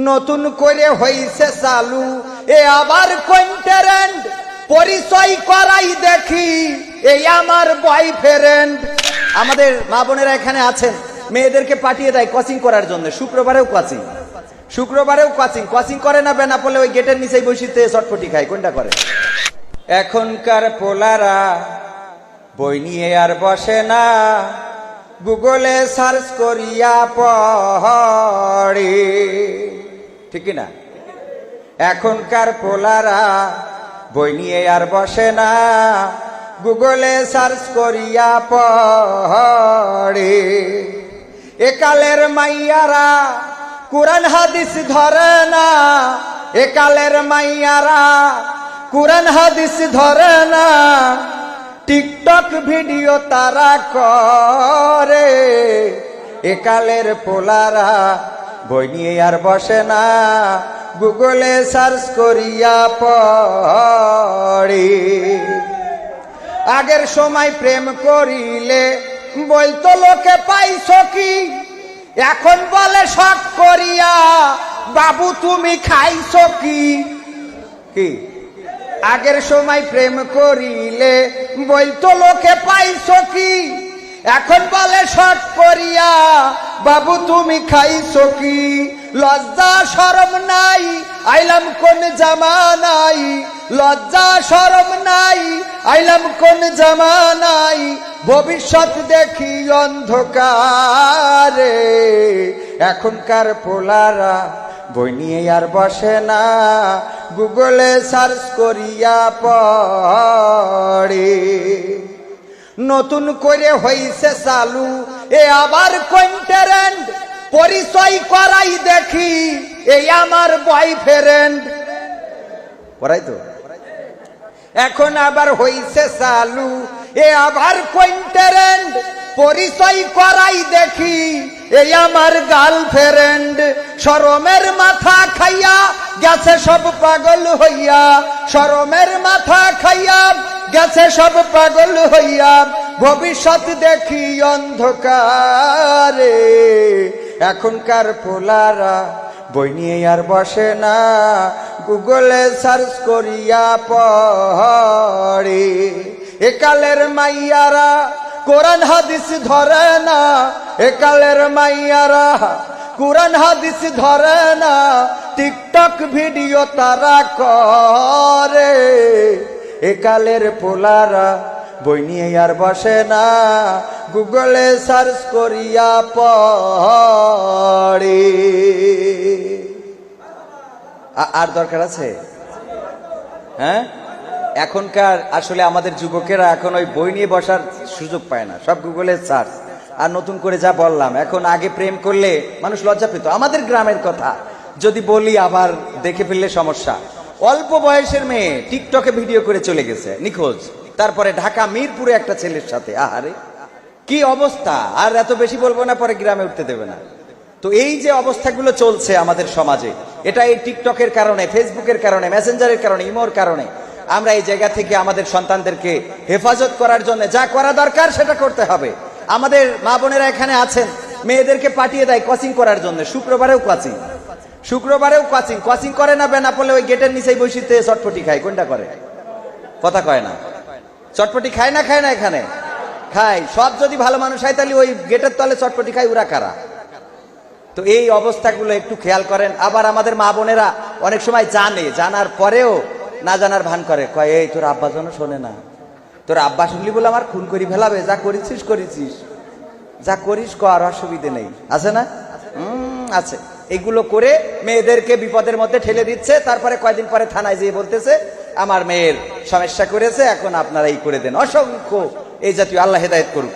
নতুন করে হইছে চালু এ আবার কন্টেরেন্ট পরিচয় করাই দেখি এই আমার বয়ফ্রেন্ড। আমাদের মা বোনেরা এখানে আছেন, মেয়েদেরকে পাঠিয়ে দেয় কোচিং করার জন্য। শুক্রবারেও কোচিং করে না বেনা পড়লে ওই গেটের নিচেই বসিতে চটপটি খায়। কোনটা করে? এখনকার পোলারা বই নিয়ে আর বসে না, গুগলে সার্চ করিয়া পড়ে। ঠিক না? এখনকার পোলারা বই নিয়ে আর বসে না, গুগলে সার্চ করিয়া পড়ে। একালের মাইয়ারা কুরআন হাদিস ধরে না, একালের মাইয়ারা কুরআন হাদিস ধরে না, টিকটক ভিডিও তারা করে। একালের পোলারা বই নিয়ে আর বসে না, গুগলে সার্চ করিয়া পড়ে। আগের সময় প্রেম করিলে বলতো লোকে পাইছো কি, এখন বলে শখ করিয়া বাবু তুমি খাইছো কি। কি আগের সময় প্রেম করিলে বলতো লোকে পাইছো কি, এখন বলে শখ করিয়া বাবু তুমি খাইছো কি। লজ্জা শরম নাই আইলাম কোন জামানাই, লজ্জা শরম নাই আইলাম কোন জামানাই, ভবিষ্যৎ দেখি অন্ধকারে। এখনকার পোলারা বই নিয়ে আর বসে না, গুগলে সার্চ করিয়া পড়ে। নতুন করে হইছে চালু এ আবার কন্টেরেন্ট পরিচয় করাই দেখি এই আমার বয়ফ্রেন্ড। করাই তো এখন আবার হইছে চালু এ আবার কন্টেরেন্ট পরিচয় করাই দেখি এই আমার গার্লফ্রেন্ড। শরমের মাথা খাইয়া গেছে সব পাগল হইয়া, শরমের মাথা খাইয়া গেছে সব পাগল হইয়া, ভবিষ্যৎ দেখি অন্ধকারে। এখনকার পোলারা বই নিয়ে আর বসে না, গুগলে সার্চ করিয়া পড়ে। একালের মাইয়ারা কোরআন হাদিস ধরে না, একালের মাইয়ারা কোরআন হাদিস ধরে না, টিকটক ভিডিও তারা করে। একালের পোলারা বই নিয়ে আর বসে না, গুগলে সার্চ করিয়া পড়ে। আর দরকার আছে? হ্যাঁ, এখনকার আসলে আমাদের যুবকেরা এখন ওই বই নিয়ে বসার সুযোগ পায় না, সব গুগলে সার্চ। আর নতুন করে যা বললাম, এখন আগে প্রেম করলে মানুষ লজ্জা পেত। আমাদের গ্রামের কথা যদি বলি আবার দেখে ফেললে সমস্যা। অল্প বয়সের মেয়ে টিকটকে ভিডিও করে চলে গেছে নিখোঁজ, তারপরে ঢাকা মিরপুরে একটা ছেলের সাথে। আহারে কি অবস্থা! আর এত বেশি বলবো না, পরে গ্রামে উঠতে দেবে না। তো এই যে অবস্থাগুলো চলছে আমাদের সমাজে, এটা এই টিকটকের কারণে, ফেসবুকের কারণে, মেসেঞ্জারের কারণে, ইমোর কারণে। আমরা এই জায়গা থেকে আমাদের সন্তানদেরকে হেফাজত করার জন্য যা করা দরকার সেটা করতে হবে। আমাদের মা বোনেরা এখানে আছেন, মেয়েদেরকে পাঠিয়ে দেয় কোচিং করার জন্য। শুক্রবারেও কোচিং করে না বেনা পড়লে ওই গেটের নিচেই বসিতে চটপটি খায়। কোনটা করে? কথা কয় না। চটপটি খায় না এখানে খায়। সব যদি ভালো মানুষ হয় তাহলে ওই গেটের তলে চটপটি খায় ওরা কারা? তো এই অবস্থাগুলো একটু খেয়াল করেন। আবার আমাদের মা বোনেরা অনেক সময় জানার পরেও না জানার ভান করে, কয় এই তোর আব্বা যেন শোনে না, তোর আব্বা শুনলি বলে আমার খুন করি ফেলাবে, যা করেছিস যা করিস কর, অসুবিধে নেই। আছে না? আছে। এগুলো করে মেয়েদেরকে বিপদের মধ্যে ঠেলে দিচ্ছে। তারপরে কয়দিন পরে থানায় যেয়ে বলতেছে আমার মেয়ের সমস্যা করেছে, এখন আপনারা এই করে দেন। অসংখ্য এই জাতীয়। আল্লাহ হেদায়েত করুক।